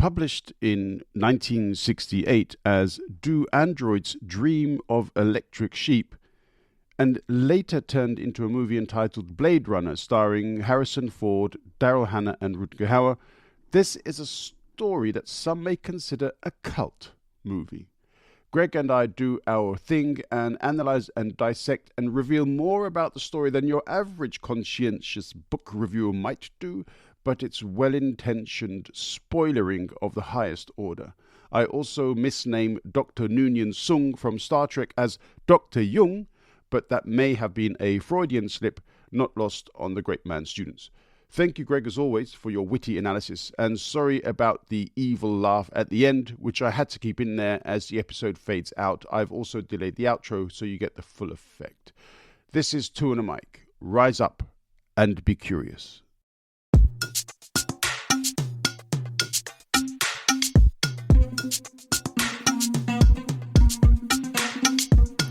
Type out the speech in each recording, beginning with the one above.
published in 1968 as Do Androids Dream of Electric Sheep, and later turned into a movie entitled Bladerunner, starring Harrison Ford, Daryl Hannah, and Rutger Hauer. This is a story that some may consider a cult movie. Greg and I do our thing and analyze and dissect and reveal more about the story than your average conscientious book reviewer might do, but it's well-intentioned spoilering of the highest order. I also misname Dr. Noonien Sung from Star Trek as Dr. Jung, but that may have been a Freudian slip not lost on the great man's students. Thank you, Greg, as always, for your witty analysis, and sorry about the evil laugh at the end, which I had to keep in there as the episode fades out. I've also delayed the outro so you get the full effect. This is TwoandaMic. Rise up and be curious.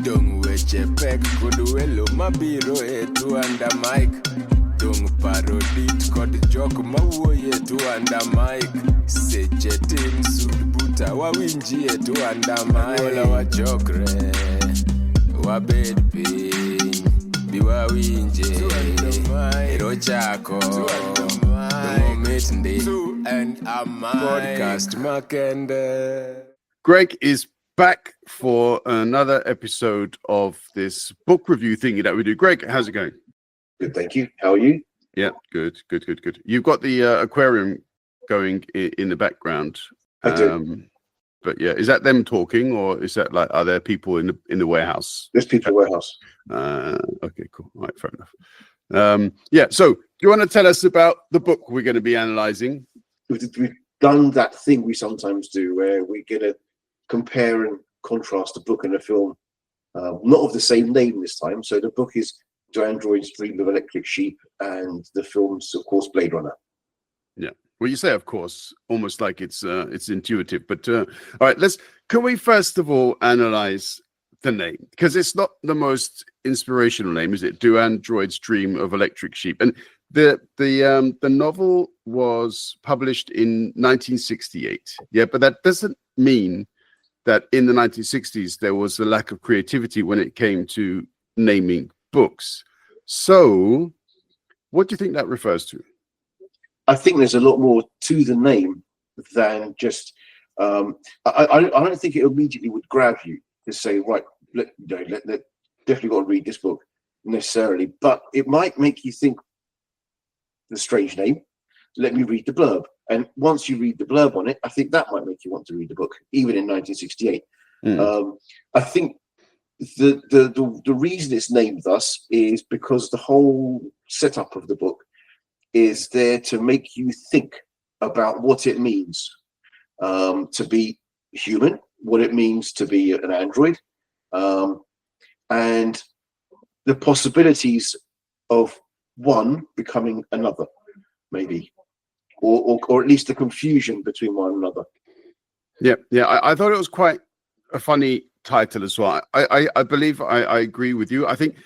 Don't wait your peck, kuduelo mabiro TwoandaMic. Don't parodit kod jok mawuoye TwoandaMic. Seche tim sud buta wawinji TwoandaMic. Wala wachokre, wabed piny, biwawinje ero chako momit ndi podcast makende. Greg is back for another episode of this book review thingy that we do. Greg, how's it going? Good, thank you. How are you? Yeah, good. You've got the aquarium going in the background. I do. But yeah, is that them talking, or is that like, are there people in the warehouse? There's people in the warehouse. Okay, cool. All right, fair enough. Yeah, so do you want to tell us about the book we're going to be analyzing? We've done that thing we sometimes do where we're going to compare and contrast a book and a film, not of the same name this time. So the book is Do Androids Dream of Electric Sheep, and the film's, of course, Blade Runner. Yeah. Well, you say, of course, almost like it's intuitive. But all right, can we first of all analyze the name, because it's not the most inspirational name, is it? Do Androids Dream of Electric Sheep? And the novel was published in 1968. Yeah, but that doesn't mean that in the 1960s there was a lack of creativity when it came to naming books. So, what do you think that refers to? I think there's a lot more to the name than just. I don't think it immediately would grab you to say, right, let definitely got to read this book necessarily, but it might make you think. The strange name. Let me read the blurb, and once you read the blurb on it, I think that might make you want to read the book, even in 1968. I think the reason it's named thus is because the whole setup of the book is there to make you think about what it means to be human, what it means to be an android, and the possibilities of one becoming another, maybe, or at least the confusion between one another. Yeah. I thought it was quite a funny title as well. I believe I agree with you. I think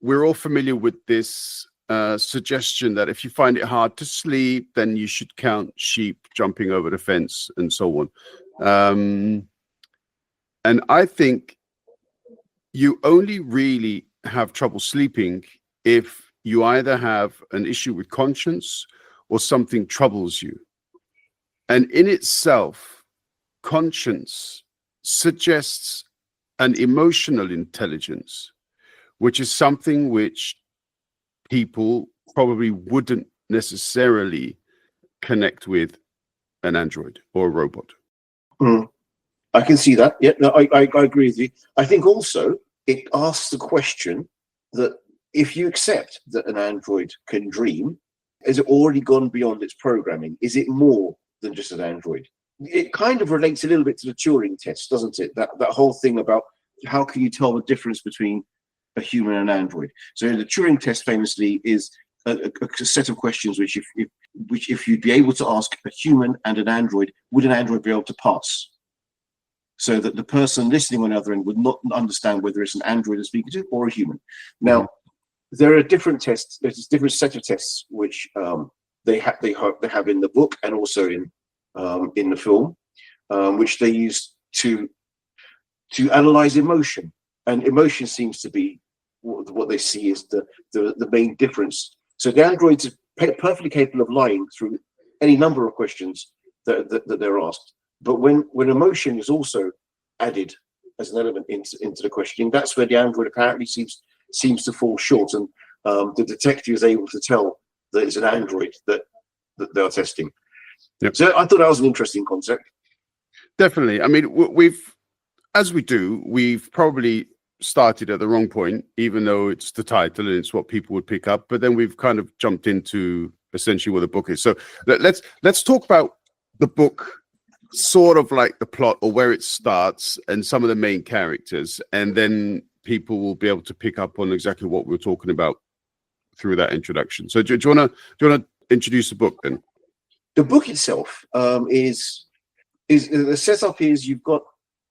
we're all familiar with this suggestion that if you find it hard to sleep, then you should count sheep jumping over the fence and so on. And I think you only really have trouble sleeping if you either have an issue with conscience or something troubles you. And in itself, conscience suggests an emotional intelligence, which is something which people probably wouldn't necessarily connect with an android or a robot. I can see that. Yeah, no, I agree with you. I think also it asks the question that if you accept that an android can dream, has it already gone beyond its programming? Is it more than just an android? It kind of relates a little bit to the Turing test, doesn't it? That whole thing about how can you tell the difference between a human and an android? So the Turing test famously is a set of questions which if you'd be able to ask a human and an android, would an android be able to pass? So that the person listening on the other end would not understand whether it's an android they're speaking to or a human. Now, there are different tests. There's a different set of tests which they have in the book and also in in the film, which they use to analyze emotion, and emotion seems to be what they see as the main difference. So the androids are perfectly capable of lying through any number of questions that they're asked, but when emotion is also added as an element into the questioning, that's where the android apparently seems to fall short, and the detective is able to tell that it's an android that they're testing. Yep. So I thought that was an interesting concept. Definitely. I mean, we've probably started at the wrong point, even though it's the title and it's what people would pick up, but then we've kind of jumped into essentially what the book is. So let's talk about the book, sort of like the plot or where it starts and some of the main characters, and then people will be able to pick up on exactly what we're talking about through that introduction. So do you want to introduce the book then? The book itself is the setup is you've got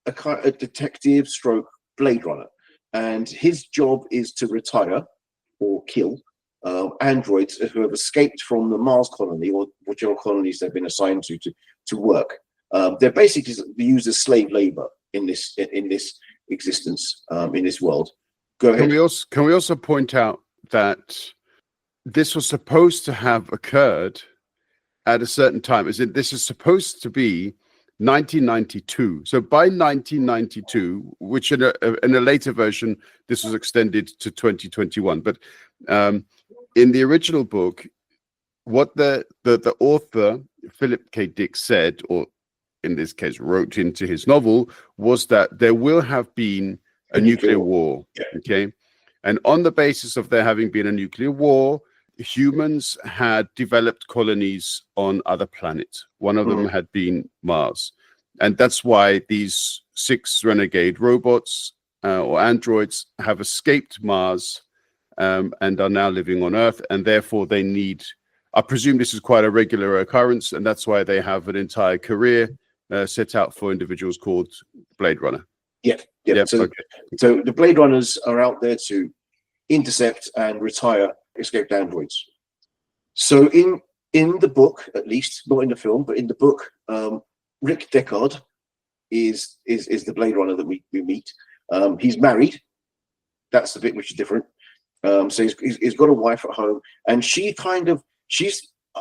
a detective stroke Blade Runner, and his job is to retire or kill androids who have escaped from the Mars colony or whichever colonies they've been assigned to work. They're basically used as slave labor in this existence, in this world. Go ahead. Can we also point out that this was supposed to have occurred at a certain time? This is supposed to be 1992. So by 1992, which in a later version, this was extended to 2021. But in the original book, what the author, Philip K. Dick, said, or in this case wrote into his novel, was that there will have been a nuclear war. Yeah. Okay. And on the basis of there having been a nuclear war, humans had developed colonies on other planets. One of them had been Mars. And that's why these 6 renegade robots or androids have escaped Mars and are now living on Earth. And therefore they need, I presume this is quite a regular occurrence, and that's why they have an entire career set out for individuals called Blade Runner. Yeah. So the Blade Runners are out there to intercept and retire escaped androids. So in the book, at least, not in the film, but in the book, Rick Deckard is the Blade Runner that we meet. He's married. That's the bit which is different. So he's got a wife at home, and she's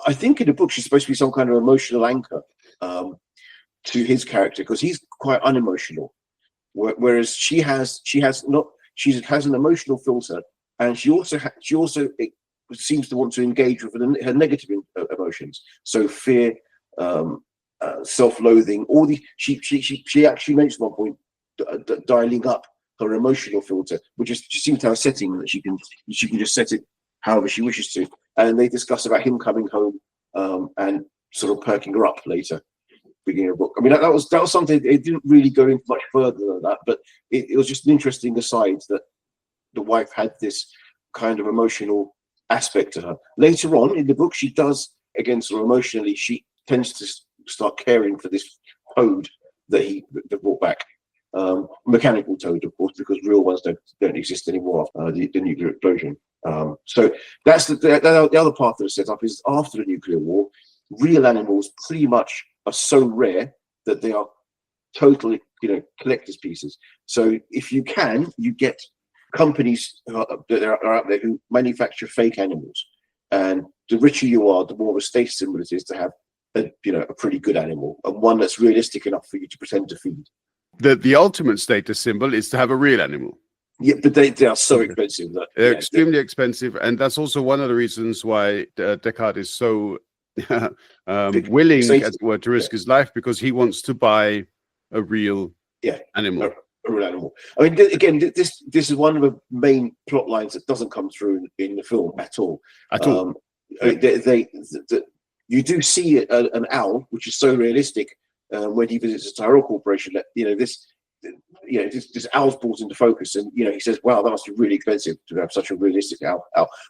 I think in the book she's supposed to be some kind of emotional anchor to his character, because he's quite unemotional, whereas she has an emotional filter, and she also seems to want to engage with her negative emotions. So fear, self-loathing, all the she actually mentions at one point dialing up her emotional filter, which seems to have a setting that she can just set it however she wishes to. And they discuss about him coming home and sort of perking her up later, beginning of the book. I mean, that was something. It didn't really go into much further than that, but it was just an interesting aside that the wife had this kind of emotional aspect to her. Later on in the book, she does, again, sort of emotionally, she tends to start caring for this toad that brought back. Mechanical toad, of course, because real ones don't exist anymore after the nuclear explosion. So that's the other part of the setup is after the nuclear war, real animals pretty much are so rare that they are totally, collector's pieces. So if you get companies that are out there who manufacture fake animals, and the richer you are, the more of a status symbol it is to have a pretty good animal, and one that's realistic enough for you to pretend to feed. The ultimate status symbol is to have a real animal. Yeah, but they are so expensive. They're extremely expensive, and that's also one of the reasons why Deckard is so willing, as it were, to risk his life, because he wants to buy a real animal. A real animal. I mean, again, this is one of the main plot lines that doesn't come through in the film at all. You do see an owl, which is so realistic when he visits a Tyrell Corporation. That this owl's brought into focus, and he says, "Wow, that must be really expensive to have such a realistic owl."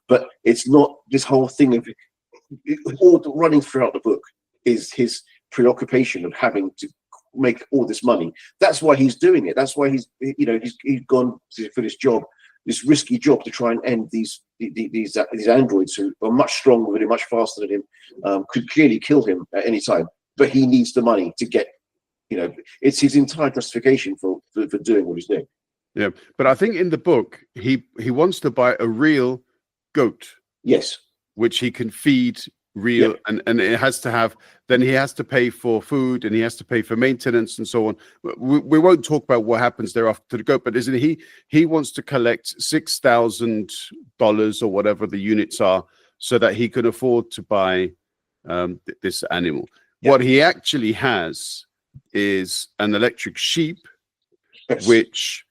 But it's not. This whole thing of all running throughout the book is his preoccupation of having to make all this money. That's why he's doing it. That's why he's gone for this job, this risky job, to try and end these androids who are much stronger than him, much faster than him, could clearly kill him at any time. but he needs the money to get, it's his entire justification for doing what he's doing. Yeah, but I think in the book he wants to buy a real goat. Yes, which he can feed real, and it has to have. Then he has to pay for food, and he has to pay for maintenance and so on. We won't talk about what happens there after the goat, but isn't he wants to collect $6,000 or whatever the units are, so that he can afford to buy this animal. Yeah. What he actually has is an electric sheep, yes, which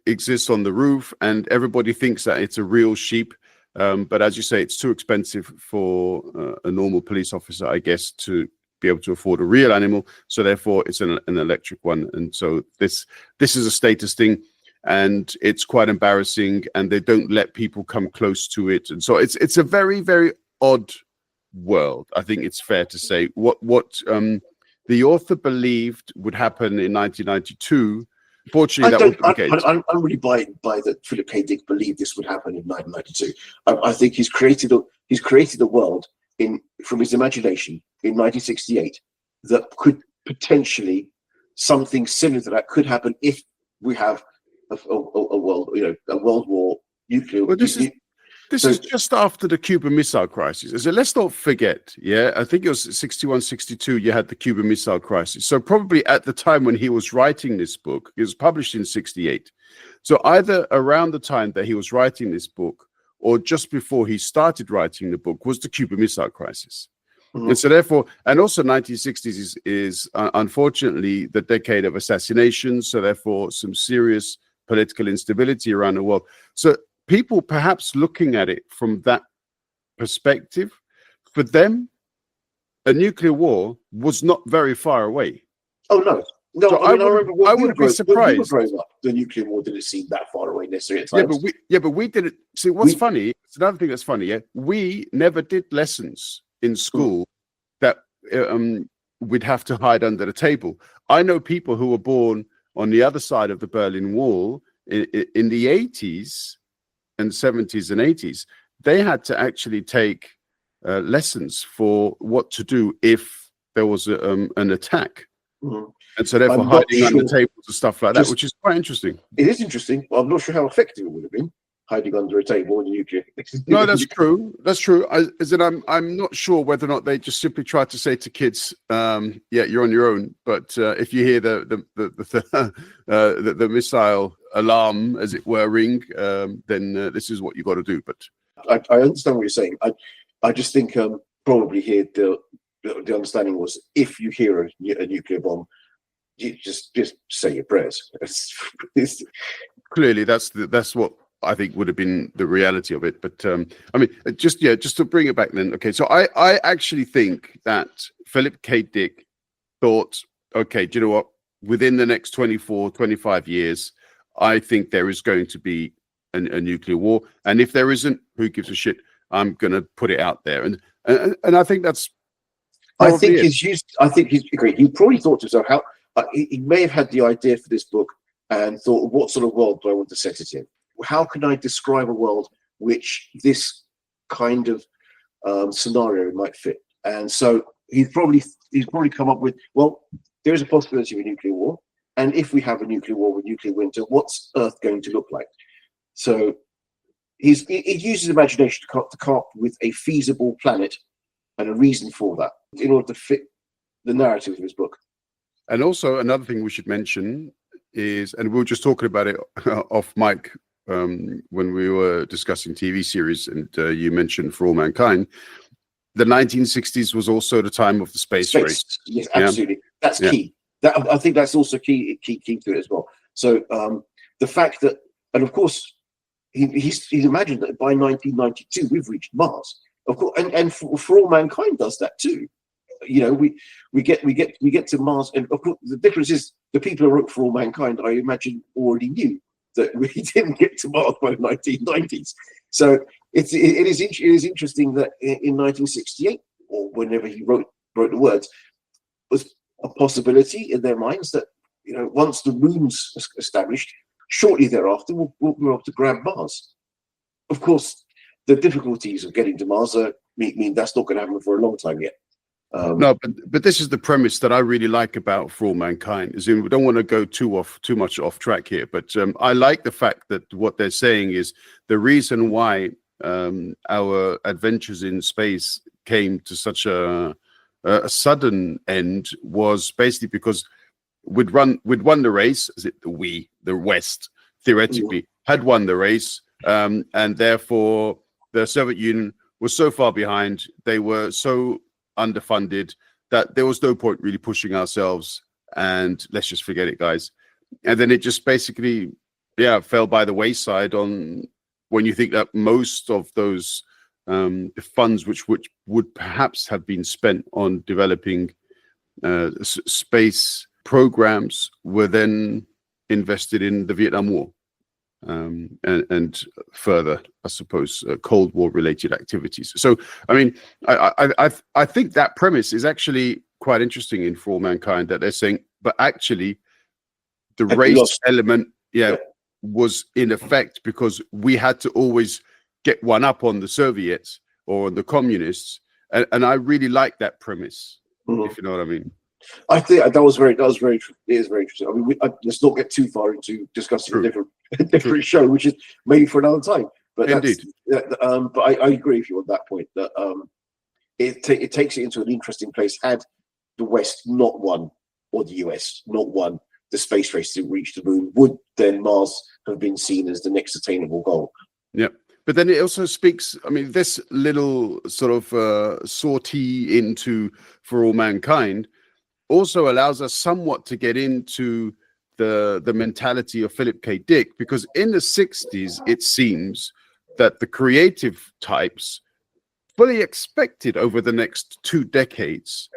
exists on the roof, and everybody thinks that it's a real sheep. But as you say, it's too expensive for a normal police officer, I guess, to be able to afford a real animal. So therefore, it's an electric one. And so this is a status thing, and it's quite embarrassing. And they don't let people come close to it. And so it's a very, very odd world. I think it's fair to say what the author believed would happen in 1992. Fortunately, that wasn't the case. I'm really by that Philip K. Dick believed this would happen in 1992. I think he's created a world from his imagination in 1968 that could potentially, something similar to that could happen if we have a world, a world war, nuclear. Well, this is just after the Cuban Missile Crisis. So let's not forget, I think it was 61, 62, you had the Cuban Missile Crisis. So probably at the time when he was writing this book, it was published in 68. So either around the time that he was writing this book or just before he started writing the book was the Cuban Missile Crisis. Mm-hmm. And so therefore, and also 1960s is unfortunately the decade of assassinations. So therefore some serious political instability around the world. So people perhaps looking at it from that perspective, for them, a nuclear war was not very far away. Oh, no. No, so I remember I would be surprised. When we were growing up, the nuclear war didn't seem that far away necessarily at times. But we didn't. See, what's funny, it's another thing that's funny, we never did lessons in school that we'd have to hide under the table. I know people who were born on the other side of the Berlin Wall in the 80s, and 70s and 80s, they had to actually take lessons for what to do if there was an attack. Mm-hmm. And so therefore hiding under tables and stuff like that, which is quite interesting. It is interesting, but I'm not sure how effective it would have been, hiding under a table in nuclear. No, that's true. That's true. I'm not sure whether or not they just simply try to say to kids, you're on your own. But if you hear the missile alarm, as it were, ring, then this is what you got to do. But I understand what you're saying. I just think probably here the understanding was, if you hear a nuclear bomb, you just say your prayers. Clearly, that's what I think would have been the reality of it. But I mean, just to bring it back then. Okay, so I actually think that Philip K. Dick thought, okay, do you know what? Within the next 24, 25 years, I think there is going to be a nuclear war. And if there isn't, who gives a shit? I'm going to put it out there. And I think that's... I think he's agreed. He probably thought to himself, how he may have had the idea for this book and thought, what sort of world do I want to set it in? How can I describe a world which this kind of scenario might fit? And so he's probably come up with, well, there is a possibility of a nuclear war, and if we have a nuclear war with nuclear winter, what's Earth going to look like? So he uses imagination to come up with a feasible planet and a reason for that in order to fit the narrative of his book. And also another thing we should mention is, and we were just talking about it off mic when we were discussing TV series, and you mentioned For All Mankind, the 1960s was also the time of the space race. Yes, absolutely. That's key. I think that's also key to it as well. So the fact that, and of course, he's imagined that by 1992 we've reached Mars. Of course, and For All Mankind does that too. You know, we get to Mars, and of course the difference is the people who wrote For All Mankind, I imagine, already knew that we didn't get to Mars by the 1990s. So it is interesting that in 1968, or whenever he wrote the words, was a possibility in their minds that, you know, once the moon's established, shortly thereafter we'll be able to grab Mars. Of course, the difficulties of getting to Mars mean that's not going to happen for a long time yet. No, but this is the premise that I really like about For All Mankind. Is we don't want to go too much off track here, but I like the fact that what they're saying is the reason why our adventures in space came to such a sudden end was basically because we'd won the race. Is it the West theoretically had won the race, and therefore the Soviet Union was so far behind. They were so underfunded that there was no point really pushing ourselves, and let's just forget it, guys. And then it just basically fell by the wayside on when you think that most of those funds which would perhaps have been spent on developing space programs were then invested in the Vietnam War and further, I suppose, Cold War related activities. So, I mean, I think that premise is actually quite interesting in For All Mankind, that they're saying, but actually, the race element, was in effect because we had to always get one up on the Soviets or on the communists, and I really like that premise, if you know what I mean. I think that was very true. It is very interesting. I mean, let's not get too far into discussing a different show, which is maybe for another time. But indeed, but I agree with you on that point. That it takes it into an interesting place. Had the West not won, or the US not won the space race to reach the moon, would then Mars have been seen as the next attainable goal? Yeah. But then it also speaks, I mean, this little sort of sortie into For All Mankind also allows us somewhat to get into the mentality of Philip K. Dick, because in the 60s, it seems that the creative types fully expected over the next 2 decades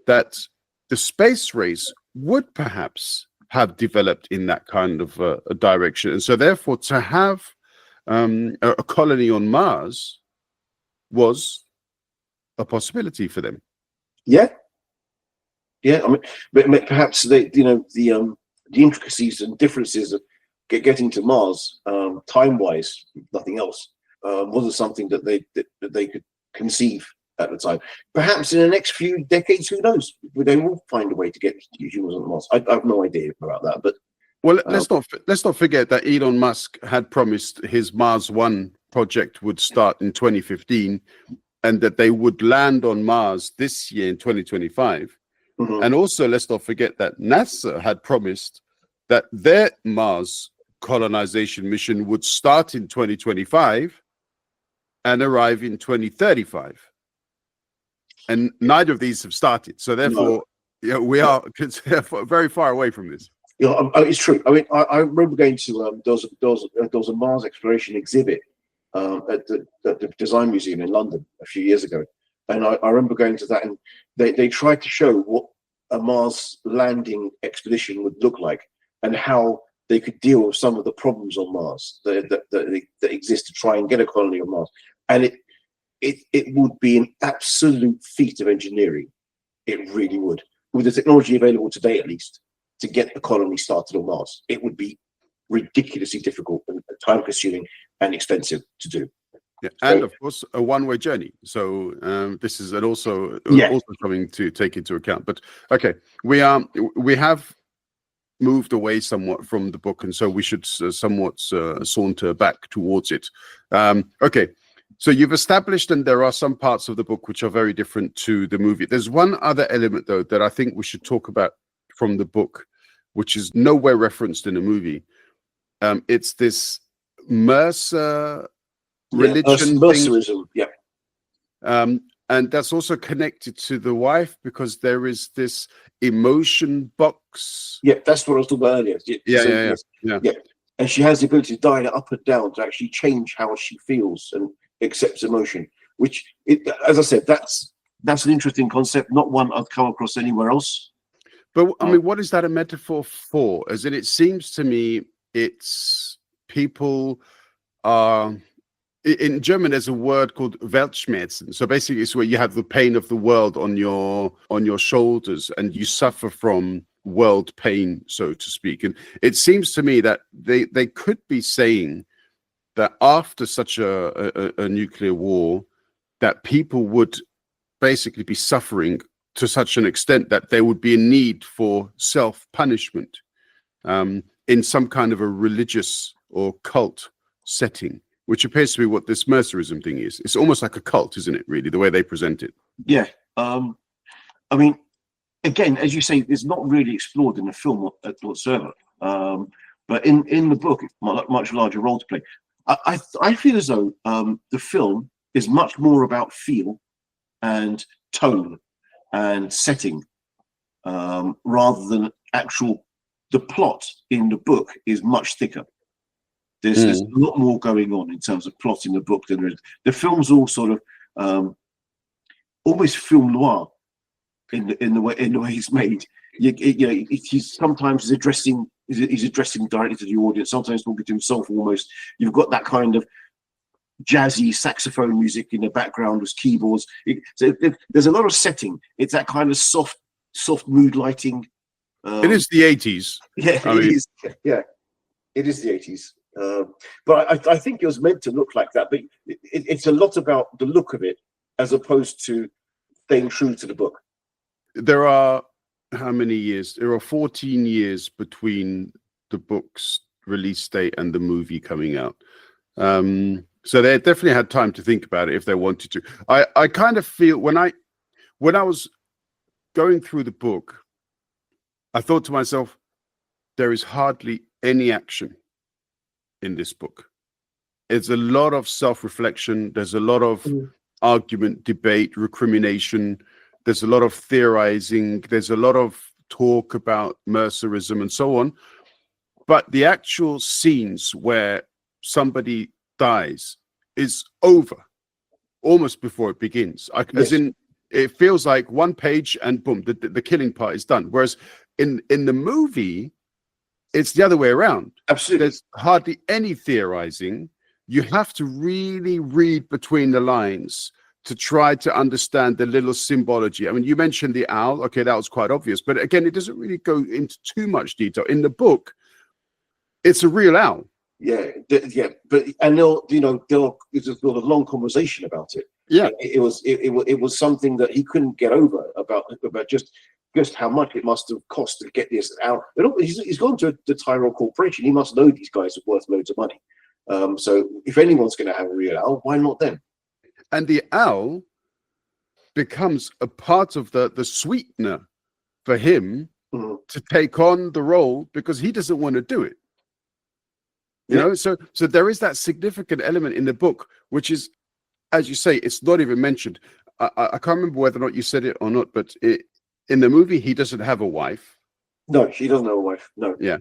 that the space race would perhaps have developed in that kind of a direction. And so therefore, to have a colony on Mars was a possibility for them. Yeah. I mean, but perhaps the intricacies and differences of getting to Mars, time-wise, nothing else, wasn't something that they could conceive at the time. Perhaps in the next few decades, who knows? They will find a way to get humans on Mars. I have no idea about that, but well, let's not forget that Elon Musk had promised his Mars One project would start in 2015, and that they would land on Mars this year in 2025. And also, let's not forget that NASA had promised that their Mars colonization mission would start in 2025 and arrive in 2035. And neither of these have started. So therefore, we are very far away from this. It's true. I mean, I remember going to there was a Mars exploration exhibit at the Design Museum in London a few years ago, and I remember going to that, and they tried to show what a Mars landing expedition would look like and how they could deal with some of the problems on Mars that exist to try and get a colony on Mars, and it would be an absolute feat of engineering. It really would, with the technology available today, at least, to get a colony started on Mars. It would be ridiculously difficult and time-consuming and expensive to do. Yeah, and of course, a one-way journey. So this is also something to take into account. But okay, we have moved away somewhat from the book, and so we should somewhat saunter back towards it. Okay, so you've established, and there are some parts of the book which are very different to the movie. There's one other element, though, that I think we should talk about from the book, which is nowhere referenced in the movie. It's this Mercer religion Mercerism, and that's also connected to the wife, because there is this emotion box. Yeah, that's what I was talking about earlier. Yeah. And she has the ability to dial it up and down to actually change how she feels and accepts emotion. Which, as I said, that's an interesting concept, not one I've come across anywhere else. But I mean, what is that a metaphor for? As in, it seems to me, it's people are. In German, there's a word called Weltschmerzen. So basically, it's where you have the pain of the world on your shoulders, and you suffer from world pain, so to speak. And it seems to me that they could be saying that after such a nuclear war, that people would basically be suffering to such an extent that there would be a need for self-punishment in some kind of a religious or cult setting, which appears to be what this mercerism thing is. It's almost like a cult, isn't it, really, the way they present it? Yeah. I mean, again, as you say, it's not really explored in the film whatsoever. But in the book, it's much larger role to play. I feel as though the film is much more about feel and tone and setting rather than the plot in the book is much thicker. There's a lot more going on in terms of plot in the book than there is. The film's all sort of almost film noir in the way he's made. He's sometimes addressing directly to the audience, sometimes talking to himself almost. You've got that kind of jazzy saxophone music in the background with keyboards. So there's a lot of setting. It's that kind of soft mood lighting. It is the 80s. Yeah, it is. Yeah, it is the 80s. But I think it was meant to look like that. But it's a lot about the look of it as opposed to staying true to the book. There are how many years? There are 14 years between the book's release date and the movie coming out. So they definitely had time to think about it if they wanted to. I kind of feel when I was going through the book, I thought to myself, there is hardly any action in this book. It's a lot of self-reflection. There's a lot of argument, debate, recrimination. There's a lot of theorizing. There's a lot of talk about mercerism and so on. But the actual scenes where somebody dies is over almost before it begins. As in, it feels like one page and boom, the killing part is done. Whereas in the movie, it's the other way around. Absolutely. There's hardly any theorizing. You have to really read between the lines to try to understand the little symbology. I mean, you mentioned the owl. Okay, that was quite obvious. But again, it doesn't really go into too much detail. In the book, it's a real owl. Yeah. But there's a long conversation about it. Yeah. It was something that he couldn't get over about just how much it must have cost to get this out. He's gone to the Tyrell Corporation. He must know these guys are worth loads of money. So if anyone's going to have a real owl, why not them? And the owl becomes a part of the sweetener for him to take on the role because he doesn't want to do it. You know, so there is that significant element in the book, which is, as you say, it's not even mentioned. I can't remember whether or not you said it or not, but in the movie, he doesn't have a wife. No, she doesn't have a wife. No. Yeah.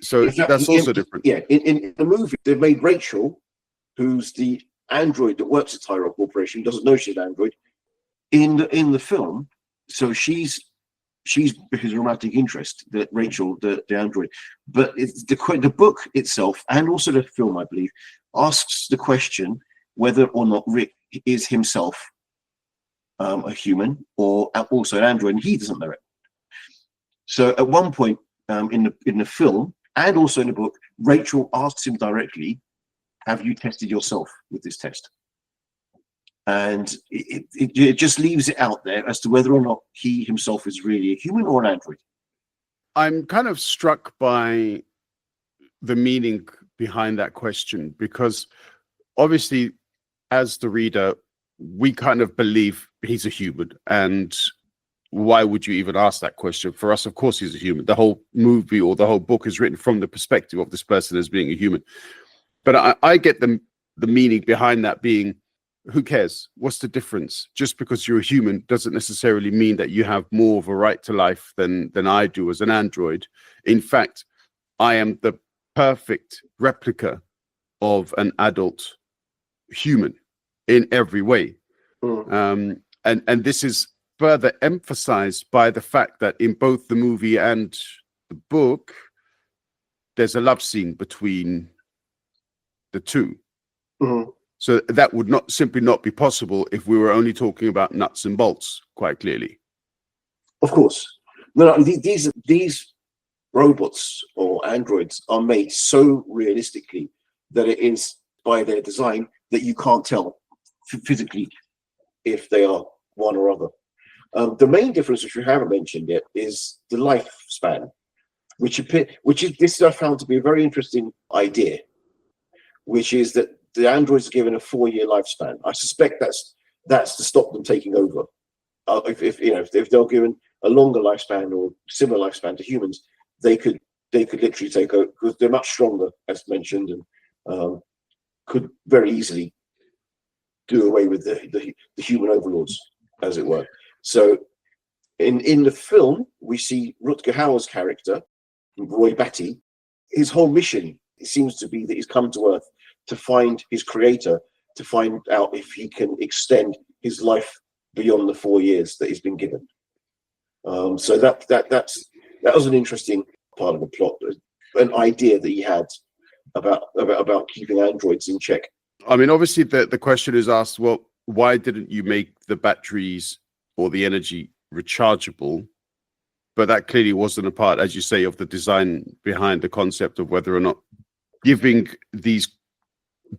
So that's also different. Yeah. In the movie, they made Rachel, who's the android that works at Tyrell Corporation, doesn't know she's an android. In the film, so she's his romantic interest, that Rachel, the android. But the book itself, and also the film, I believe, asks the question whether or not Rick is himself a human or also an android, and he doesn't know it. So at one point in the film and also in the book, Rachel asks him directly, "Have you tested yourself with this test?" And it just leaves it out there as to whether or not he himself is really a human or an android. I'm kind of struck by the meaning behind that question because obviously, as the reader, we kind of believe he's a human. And why would you even ask that question? For us, of course, he's a human. The whole movie or the whole book is written from the perspective of this person as being a human. But I get the meaning behind that being, who cares? What's the difference? Just because you're a human doesn't necessarily mean that you have more of a right to life than I do as an android. In fact, I am the perfect replica of an adult human in every way. And this is further emphasized by the fact that in both the movie and the book, there's a love scene between the two. So that would simply not be possible if we were only talking about nuts and bolts, quite clearly. Of course. No, these robots or androids are made so realistically that it is by their design that you can't tell physically if they are one or other. The main difference, which we haven't mentioned yet, is the lifespan, which is this I found to be a very interesting idea, which is that the androids are given a 4-year lifespan. I suspect that's to stop them taking over. If they're given a longer lifespan or similar lifespan to humans, they could literally take over because they're much stronger, as mentioned, and could very easily do away with the human overlords, as it were. So in the film, we see Rutger Hauer's character, Roy Batty. His whole mission, it seems to be that he's come to Earth to find his creator, to find out if he can extend his life beyond the 4 years that he's been given. So that was an interesting part of the plot, an idea that he had about keeping androids in check. I mean, obviously, the question is asked, well, why didn't you make the batteries or the energy rechargeable? But that clearly wasn't a part, as you say, of the design behind the concept of whether or not giving these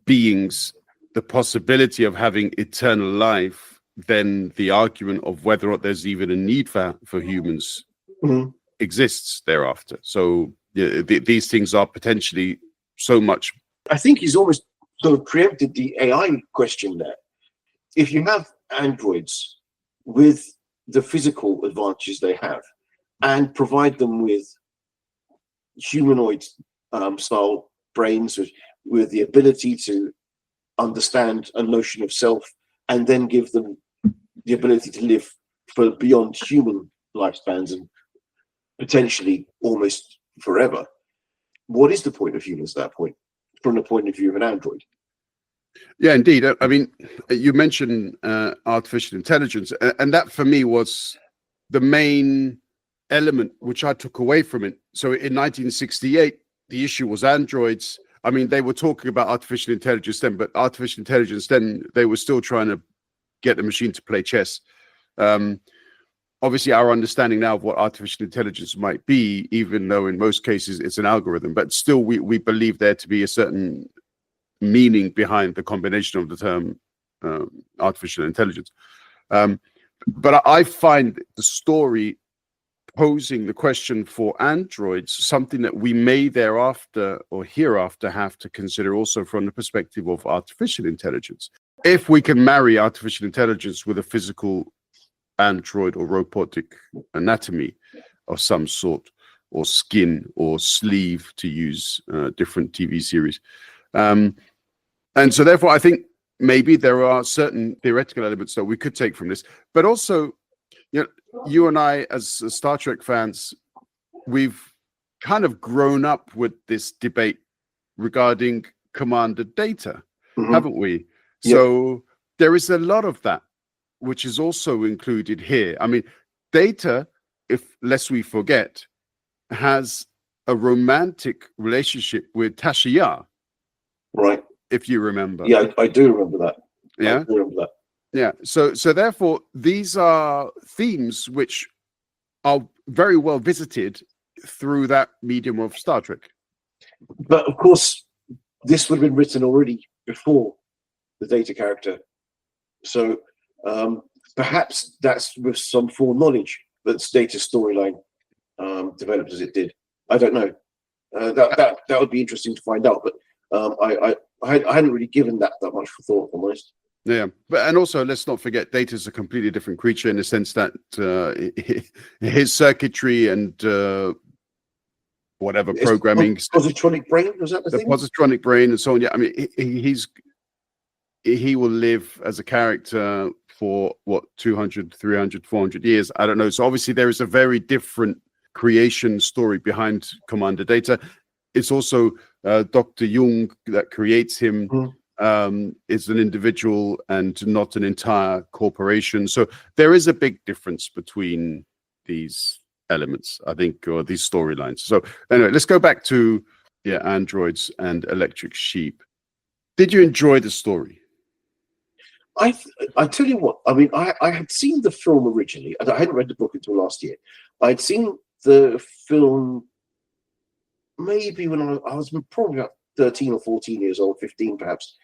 beings the possibility of having eternal life, then the argument of whether or not there's even a need for humans exists thereafter. So these things are potentially so much. I think he's almost sort of preempted the AI question there. If you have androids with the physical advantages they have and provide them with humanoid style brains with the ability to understand a notion of self, and then give them the ability to live for beyond human lifespans and potentially almost forever, what is the point of humans at that point, from the point of view of an android? Yeah, indeed. I mean, you mentioned artificial intelligence, and that for me was the main element which I took away from it. So in 1968, the issue was androids. I mean, they were talking about artificial intelligence then, but artificial intelligence then, they were still trying to get the machine to play chess. Obviously, our understanding now of what artificial intelligence might be, even though in most cases it's an algorithm, but still we believe there to be a certain meaning behind the combination of the term artificial intelligence. But I find the story posing the question for androids something that we may thereafter or hereafter have to consider also from the perspective of artificial intelligence. If we can marry artificial intelligence with a physical android or robotic anatomy of some sort, or skin or sleeve, to use different TV series. And so therefore, I think maybe there are certain theoretical elements that we could take from this, but also, you and I, as Star Trek fans, we've kind of grown up with this debate regarding Commander Data, haven't we? Yep. So there is a lot of that, which is also included here. I mean, Data, lest we forget, has a romantic relationship with Tasha Yar. Right. If you remember. Yeah, I do remember that. Yeah. I do remember that. Yeah, so therefore, these are themes which are very well visited through that medium of Star Trek. But of course, this would have been written already before the Data character. So perhaps that's with some foreknowledge that Data's storyline developed as it did. I don't know. That would be interesting to find out. But I hadn't really given that much thought, if I'm honest. Yeah, and also let's not forget, Data is a completely different creature in the sense that his circuitry and whatever programming, positronic brain, was that the thing? Positronic brain and so on. Yeah, I mean, he will live as a character for what, 200, 300, 400 years. I don't know. So obviously there is a very different creation story behind Commander Data. It's also Dr. Jung that creates him. Is an individual and not an entire corporation. So there is a big difference between these elements, I think, or these storylines. So anyway, let's go back to androids and electric sheep. Did you enjoy the story? I tell you what, I mean, I had seen the film originally, and I hadn't read the book until last year. I'd seen the film maybe when I was probably about 13 or 14 years old, 15 perhaps.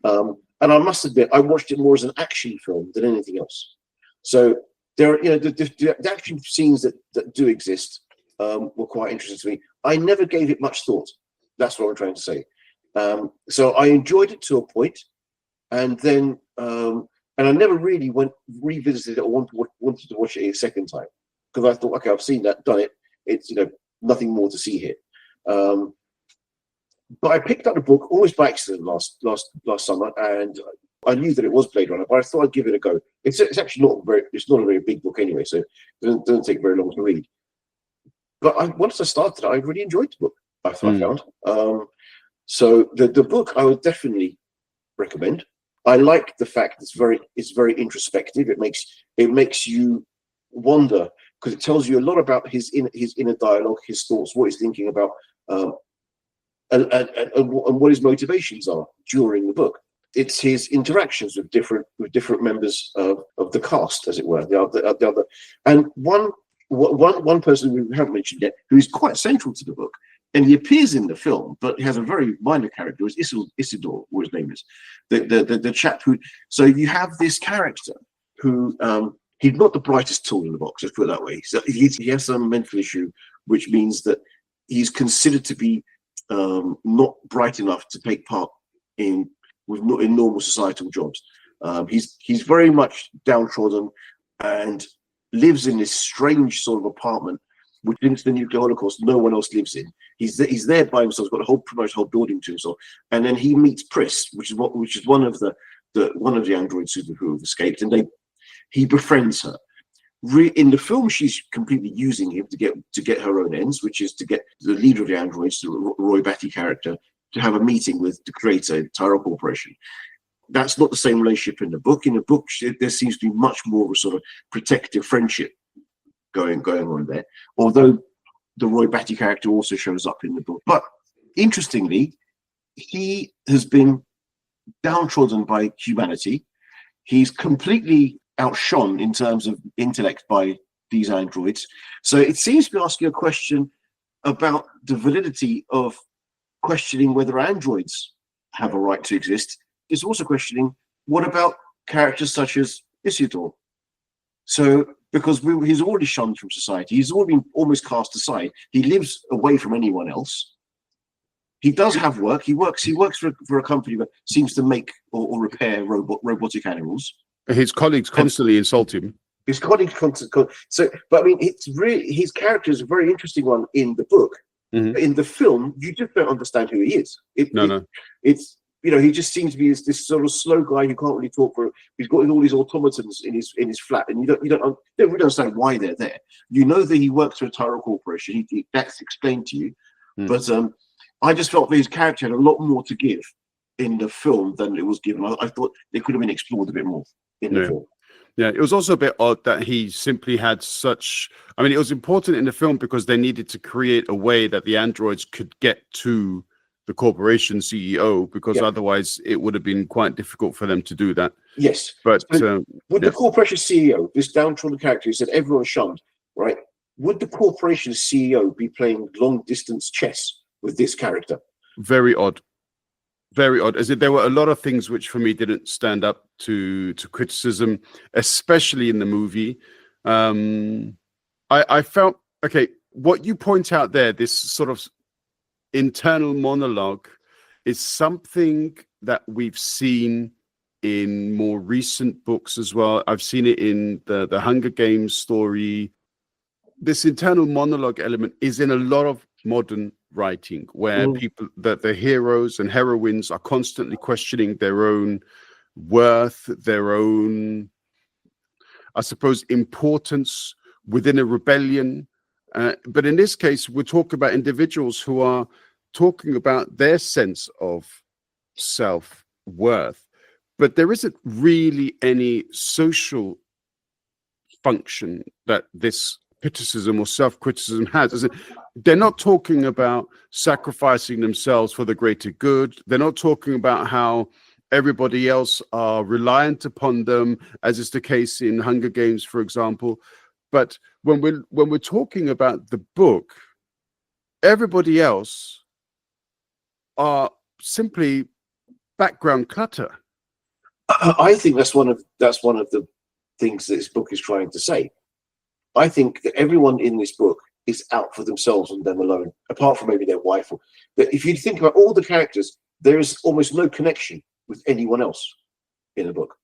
And I must admit, I watched it more as an action film than anything else. So there are, the action scenes that do exist were quite interesting to me. I never gave it much thought. That's what I'm trying to say. So I enjoyed it to a point, and then and I never really revisited it or wanted to watch it a second time, because I thought, okay, I've seen that, done it. It's nothing more to see here. But I picked up the book almost by accident last summer, and I knew that it was Blade Runner, but I thought I'd give it a go. It's actually not a very big book anyway, so it doesn't take very long to read. But once I started, I really enjoyed the book. I found. So the book I would definitely recommend. I like the fact it's very introspective. It makes you wonder, because it tells you a lot about his inner dialogue, his thoughts, what he's thinking about, and what his motivations are during the book. It's his interactions with different members of the cast, as it were. The other, and one person we haven't mentioned yet, who is quite central to the book, and he appears in the film, but he has a very minor character. Is Isidore, what his name is, the chap who. So you have this character who he's not the brightest tool in the box. Let's put it that way. So he has some mental issue, which means that he's considered to be not bright enough to take part in normal societal jobs. He's very much downtrodden and lives in this strange sort of apartment, which since the nuclear holocaust no one else lives in. He's there by himself. He's got a whole building to himself, and then he meets Pris, which is one of the androids who have escaped, and he befriends her. In the film, she's completely using him to get her own ends, which is to get the leader of the androids, the Roy Batty character, to have a meeting with the creator, Tyrell Corporation. That's not the same relationship in the book. In the book, there seems to be much more of a sort of protective friendship going on there. Although the Roy Batty character also shows up in the book. But interestingly, he has been downtrodden by humanity. He's completely outshone in terms of intellect by these androids. So it seems to be asking a question about the validity of questioning whether androids have a right to exist. It's also questioning, what about characters such as Isidore? So, because he's already shunned from society, he's already been almost cast aside. He lives away from anyone else. He does have work. He works for a company that seems to make or repair robotic animals. His colleagues constantly insult him. His colleagues constantly. So, but I mean, it's really, his character is a very interesting one in the book. Mm-hmm. In the film, you just don't understand who he is. No. It's he just seems to be this sort of slow guy who can't really talk. He's got all these automatons in his flat, and you don't really understand why they're there. You know that he works for a Tyrell Corporation. That's explained to you, but I just felt that his character had a lot more to give in the film than it was given. I thought they could have been explored a bit more in the film. Yeah, it was also a bit odd that he simply had such. I mean, it was important in the film because they needed to create a way that the androids could get to the corporation CEO, because otherwise it would have been quite difficult for them to do that. Yes, but would the corporation CEO, this downtrodden character who said everyone shunned, right? Would the corporation CEO be playing long distance chess with this character? Very odd. As if there were a lot of things which for me didn't stand up to criticism, especially in the movie. I felt, okay, what you point out there, this sort of internal monologue, is something that we've seen in more recent books as well. I've seen it in the Hunger Games story. This internal monologue element is in a lot of modern writing, where people, that the heroes and heroines are constantly questioning their own worth, their own, I suppose, importance within a rebellion. But in this case, we're talking about individuals who are talking about their sense of self-worth, but there isn't really any social function that this criticism or self-criticism has. They're not talking about sacrificing themselves for the greater good. They're not talking about how everybody else are reliant upon them, as is the case in Hunger Games, for example. But when we're talking about the book, everybody else are simply background clutter. I think that's one of the things that this book is trying to say. I think that everyone in this book is out for themselves and them alone, apart from maybe their wife. But if you think about all the characters, there is almost no connection with anyone else in the book.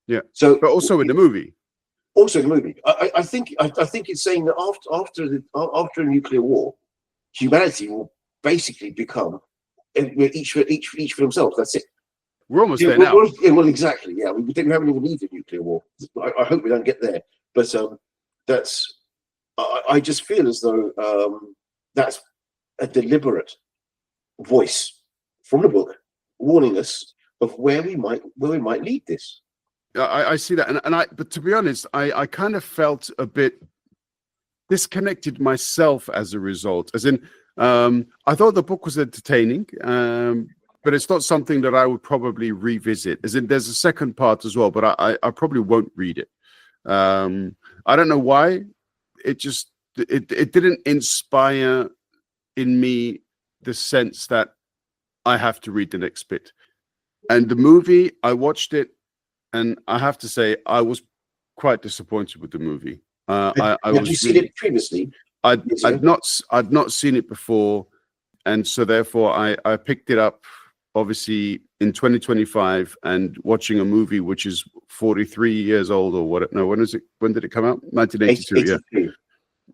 Yeah. So, but also in the movie. Also in the movie, I think it's saying that after a nuclear war, humanity will basically become each for themselves. That's it. We're almost there now. Well, exactly. Yeah, we haven't even needed a nuclear war. I hope we don't get there. But that's. I just feel as though that's a deliberate voice from the book warning us of where we might lead this. I see that, but to be honest, I kind of felt a bit disconnected myself as a result. As in, I thought the book was entertaining, but it's not something that I would probably revisit. As in, there's a second part as well, but I probably won't read it. I don't know why. It didn't inspire in me the sense that I have to read the next bit. And the movie, I watched it, and I have to say I was quite disappointed with the movie. Had you seen it previously? I'd not seen it before, and so therefore I picked it up obviously in 2025 and watching a movie which is 43 years old or what? No, when did it come out? 1982.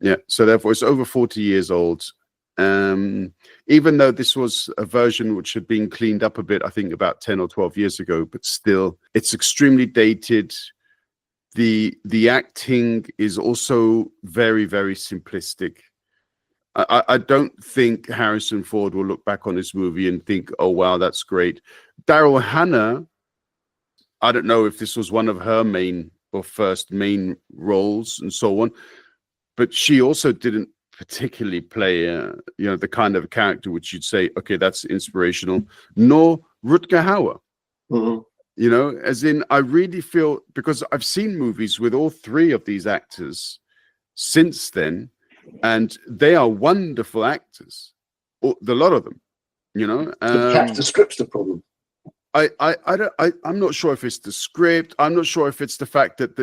Yeah. So therefore it's over 40 years old. Even though this was a version which had been cleaned up a bit, I think about 10 or 12 years ago, but still it's extremely dated. The acting is also very, very simplistic. I don't think Harrison Ford will look back on this movie and think, oh, wow, that's great. Daryl Hannah, I don't know if this was one of her main or first main roles and so on, but she also didn't particularly play, the kind of character which you'd say, okay, that's inspirational, nor Rutger Hauer. Mm-hmm. As in, I really feel, because I've seen movies with all three of these actors since then, and they are wonderful actors, the lot of them. Perhaps the script's the problem. I'm not sure if it's the script. I'm not sure if it's the fact that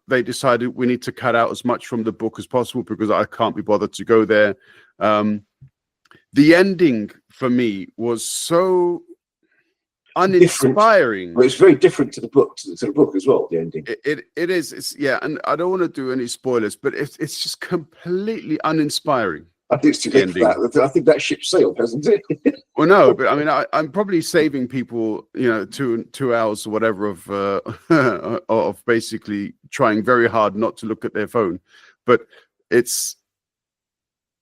they decided we need to cut out as much from the book as possible because I can't be bothered to go there. The ending for me was so uninspiring. Well, it's very different to the book, to the book as well. The ending. It is. It's, yeah, and I don't want to do any spoilers, but it's just completely uninspiring. I think it's too late for that. I think that ship sailed, hasn't it? Well, no, but I mean, I'm probably saving people, 2 hours or whatever of basically trying very hard not to look at their phone. But it's,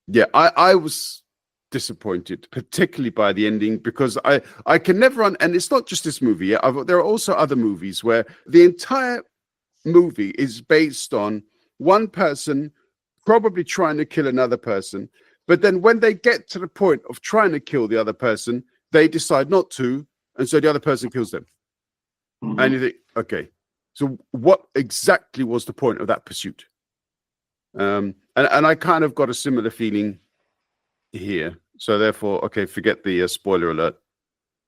yeah, I was disappointed, particularly by the ending, because I can never and it's not just this movie. Yeah, there are also other movies where the entire movie is based on one person probably trying to kill another person, but then when they get to the point of trying to kill the other person, they decide not to, and so the other person kills them. Mm-hmm. And you think, okay, so what exactly was the point of that pursuit? And I kind of got a similar feeling here. So therefore, okay, forget the spoiler alert.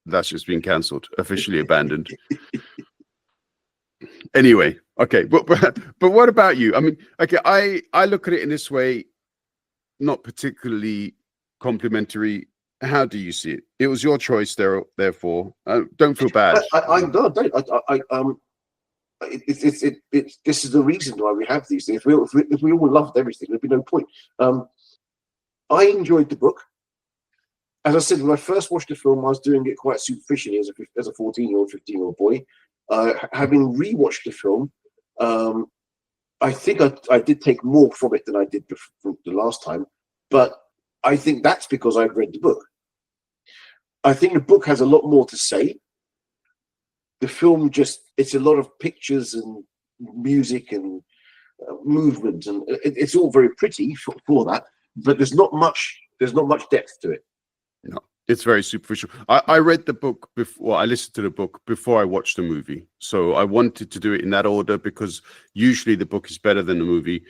That's just been cancelled, officially abandoned. Anyway, okay, but what about you? I mean, okay, I look at it in this way, not particularly complimentary. How do you see it? It was your choice, therefore. Don't feel bad. This is the reason why we have these things. If we all loved everything, there'd be no point. I enjoyed the book. As I said, when I first watched the film, I was doing it quite superficially as a 14-year-old, 15-year-old boy. Having rewatched the film, I think I did take more from it than I did from the last time. But I think that's because I've read the book. I think the book has a lot more to say. The film it's a lot of pictures and music and movement, and it's all very pretty for that. But there's not much depth to it. No, it's very superficial. I read the book before. I listened to the book before I watched the movie. So I wanted to do it in that order because usually the book is better than the movie.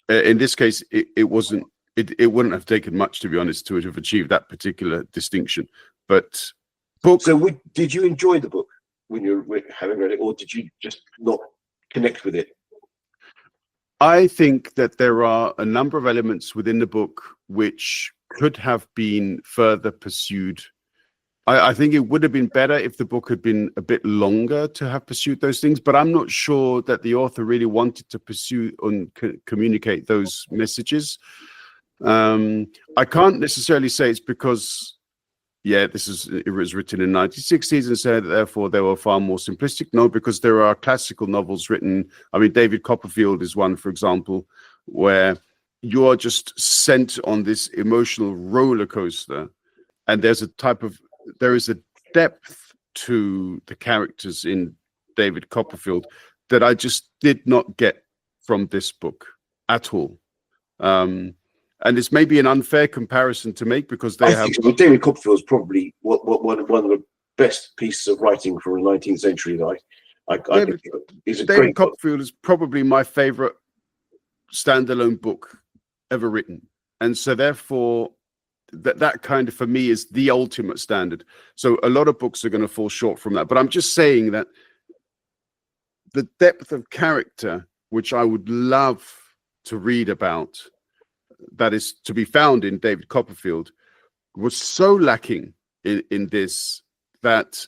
In this case, it wasn't. It wouldn't have taken much, to be honest, to have achieved that particular distinction. But book. So did you enjoy the book when you were having read it, or did you just not connect with it? I think that there are a number of elements within the book which could have been further pursued. I think it would have been better if the book had been a bit longer to have pursued those things, but I'm not sure that the author really wanted to pursue and communicate those messages. I can't necessarily say it's because, it was written in the 1960s and so therefore they were far more simplistic. No, because there are classical novels written. I mean, David Copperfield is one, for example, where you are just sent on this emotional roller coaster, and there is a depth to the characters in David Copperfield that I just did not get from this book at all. And it's maybe an unfair comparison to make because they have. Well, David Copperfield is probably one of the best pieces of writing from the 19th century that David Copperfield is probably my favorite standalone book ever written, and so therefore that kind of, for me, is the ultimate standard. So a lot of books are going to fall short from that, but I'm just saying that the depth of character, which I would love to read about, that is to be found in David Copperfield, was so lacking in this that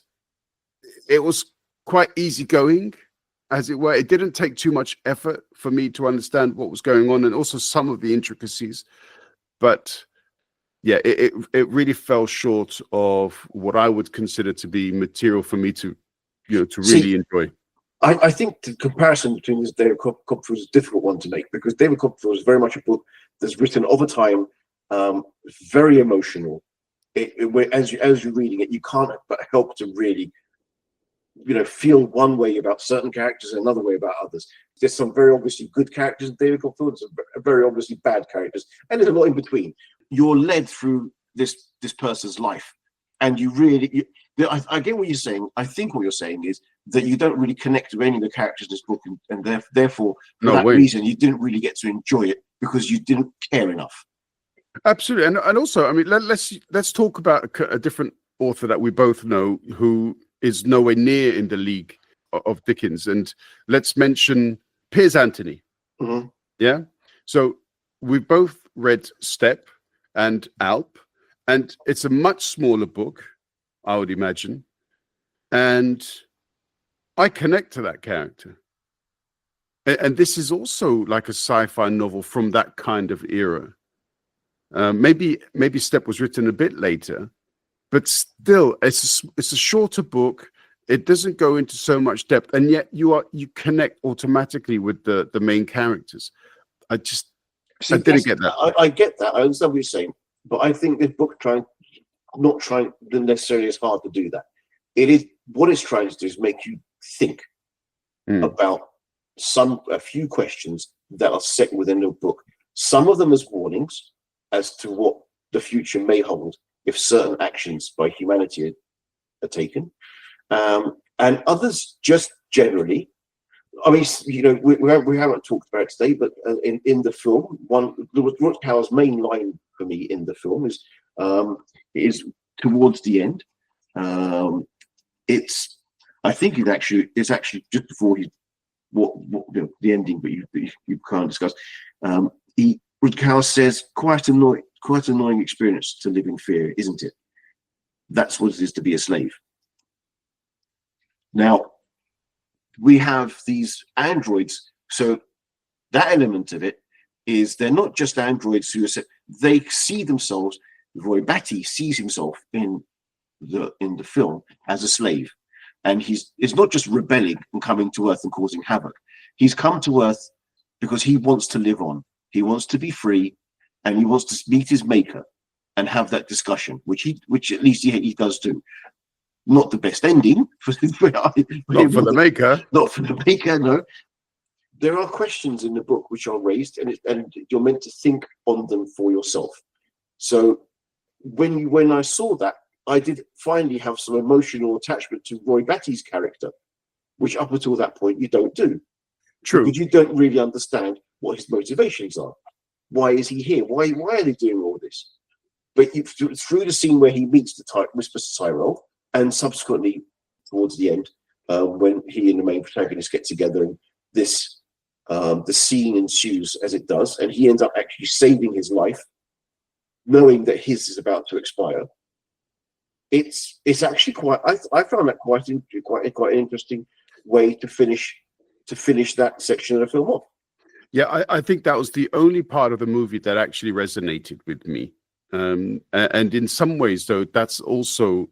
it was quite easygoing, as it were. It didn't take too much effort for me to understand what was going on and also some of the intricacies. But yeah, it really fell short of what I would consider to be material for me to really enjoy. I think the comparison between this David Copperfield is a difficult one to make, because David Copperfield is very much a book that's written of a time, very emotional. As you're reading it, you can't but help to really, feel one way about certain characters and another way about others. There's some very obviously good characters in David Copperfield, some very obviously bad characters, and there's a lot in between. You're led through this person's life, and I get what you're saying. I think what you're saying is that you don't really connect with any of the characters in this book, and therefore, for that reason, you didn't really get to enjoy it because you didn't care enough. Absolutely, and also, I mean, let's talk about a different author that we both know who is nowhere near in the league of Dickens, and let's mention Piers Anthony. Mm-hmm. Yeah, so we've both read Step and Alp, and it's a much smaller book, I would imagine, and I connect to that character. And this is also like a sci-fi novel from that kind of era. Maybe Step was written a bit later, but still, it's a shorter book. It doesn't go into so much depth, and yet you connect automatically with the main characters. I didn't get that. I get that. I understand what you're saying, but I think this book not trying necessarily as hard to do that. It is what it's trying to do is make you think about a few questions that are set within the book. Some of them as warnings as to what the future may hold if certain actions by humanity are taken, and others just generally. I mean, we haven't talked about it today, but in the film, Rutger's main line for me in the film is towards the end. I think it's actually just before the ending, but you can't discuss. Rutger says, quite annoying experience to live in fear, isn't it? That's what it is to be a slave. Now, we have these androids, so that element of it is they're not just androids who they see themselves. Roy Batty sees himself in the film as a slave, and it's not just rebelling and coming to Earth and causing havoc. He's come to Earth because he wants to live on. He wants to be free, and he wants to meet his maker and have that discussion, which at least he does do. Not the best ending for the maker. Not for the maker, no. There are questions in the book which are raised, and you're meant to think on them for yourself. So when I saw that, I did finally have some emotional attachment to Roy Batty's character, which up until that point you don't do. True. Because you don't really understand what his motivations are. Why is he here? Why are they doing all this? But through the scene where he meets Mr. Tyrell, and subsequently towards the end, when he and the main protagonist get together, and this The scene ensues as it does, and he ends up actually saving his life, knowing that his is about to expire. It's actually quite. I found that quite an interesting way to finish that section of the film off. Yeah, I think that was the only part of the movie that actually resonated with me. And in some ways, though, that's also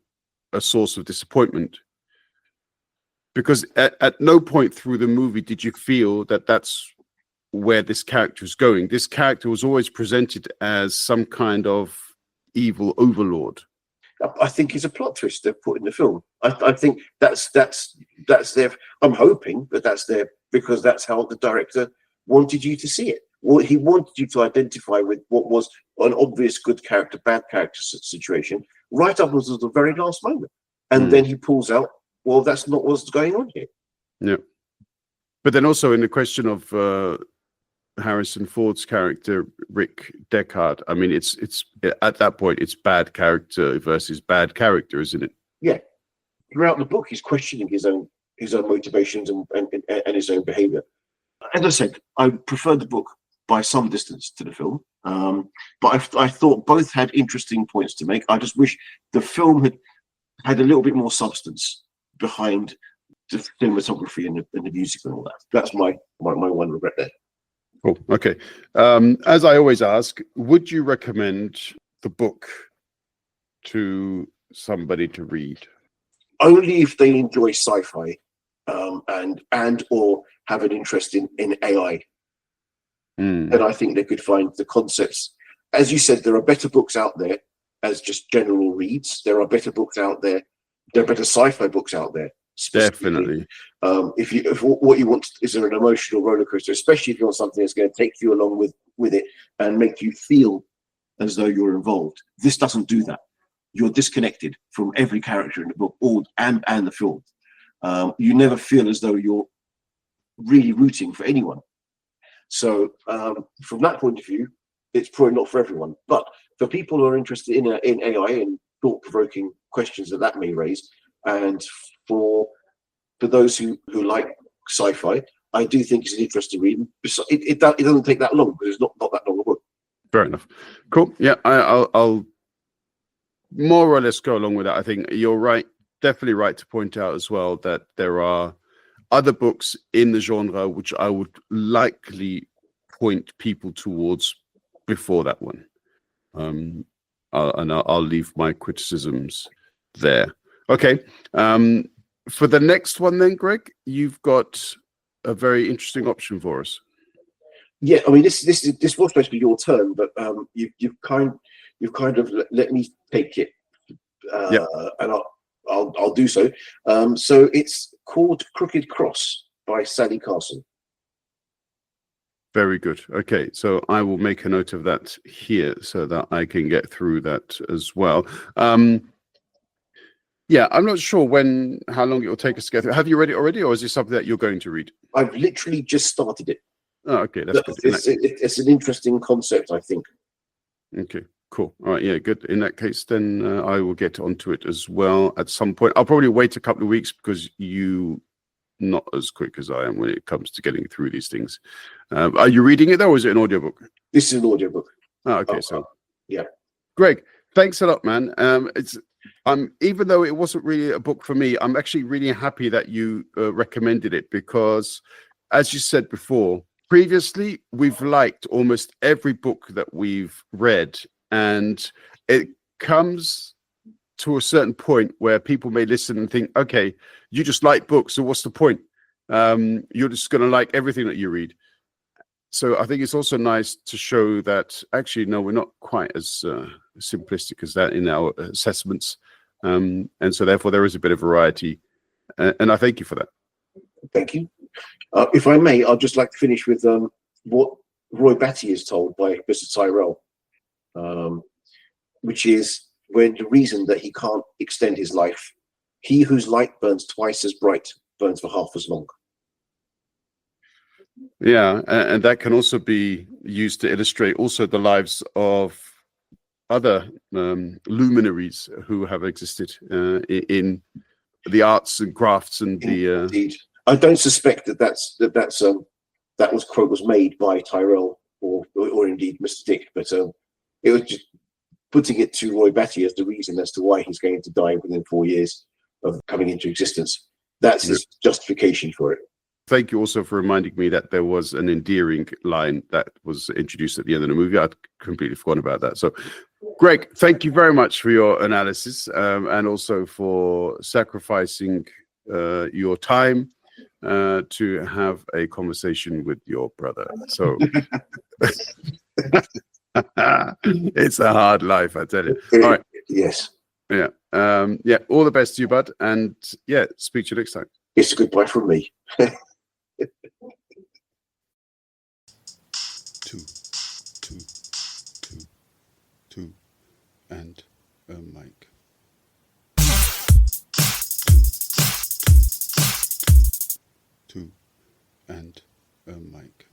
a source of disappointment. Because at no point through the movie did you feel that that's where this character is going. This character was always presented as some kind of evil overlord. I think it's a plot twist they've put in the film. I think that's their. I'm hoping that that's there because that's how the director wanted you to see it. Well, he wanted you to identify with what was an obvious good character, bad character situation right up until the very last moment, and then he pulls out. Well, that's not what's going on here. Yeah, but then also in the question of Harrison Ford's character, Rick Deckard. I mean, it's at that point it's bad character versus bad character, isn't it? Yeah. Throughout the book, he's questioning his own motivations and his own behavior. As I said, I preferred the book by some distance to the film, but I thought both had interesting points to make. I just wish the film had a little bit more substance behind the cinematography and the music and all that. That's my one regret there. Cool. Okay. As I always ask, would you recommend the book to somebody to read? Only if they enjoy sci-fi and or have an interest in AI. Then I think they could find the concepts. As you said, there are better books out there as just general reads. There are better books out there. There are better sci-fi books out there. Definitely. If what you want is an emotional roller coaster, especially if you want something that's going to take you along with it and make you feel as though you're involved, this doesn't do that. You're disconnected from every character in the book and the film. You never feel as though you're really rooting for anyone. So from that point of view, it's probably not for everyone. But for people who are interested in AI and thought-provoking questions that may raise, and for those who like sci-fi, I do think it's an interesting read. It doesn't take that long because it's not that long a book. Fair enough. Cool. Yeah, I'll more or less go along with that. I think you're right, definitely right to point out as well that there are other books in the genre which I would likely point people towards before that one. I'll leave my criticisms there. Okay. For the next one then, Greg, you've got a very interesting option for us. Yeah, I mean this was supposed to be your turn, but you've kind of let me take it, and I'll do so. So it's called Crooked Cross by Sally Carson. Very good. Okay, so I will make a note of that here so that I can get through that as well. Yeah, I'm not sure how long it will take us to get through. Have you read it already, or is this something that you're going to read? I've literally just started it. Oh, okay, that's good. It's an interesting concept, I think. Okay, cool. All right, yeah, good. In that case, then I will get onto it as well at some point. I'll probably wait a couple of weeks because you not as quick as I am when it comes to getting through these things. Are you reading it though, or is it an audiobook? This is an audiobook. Oh, okay, so yeah. Greg, thanks a lot, man. Even though it wasn't really a book for me, I'm actually really happy that you recommended it because, as you said before, previously we've liked almost every book that we've read, and it comes to a certain point where people may listen and think, okay, you just like books, so what's the point? You're just going to like everything that you read. So I think it's also nice to show that actually, no, we're not quite as simplistic as that in our assessments. And so therefore there is a bit of variety. And I thank you for that. Thank you. If I may, I'd just like to finish with what Roy Batty is told by Mr. Tyrell, which is when the reason that he can't extend his life, he whose light burns twice as bright burns for half as long. Yeah, and that can also be used to illustrate also the lives of other luminaries who have existed in the arts and crafts and Indeed. I don't suspect that's that quote was made by Tyrell or indeed Mr. Dick, but it was just putting it to Roy Batty as the reason as to why he's going to die within 4 years of coming into existence. That's his justification for it. Thank you also for reminding me that there was an endearing line that was introduced at the end of the movie. I'd completely forgotten about that. So, Greg, thank you very much for your analysis and also for sacrificing your time to have a conversation with your brother. So, it's a hard life, I tell you. All right. Yes. Yeah. Yeah. All the best to you, bud. And yeah, speak to you next time. It's a goodbye from me. Two, and a mic. Two, and a mic.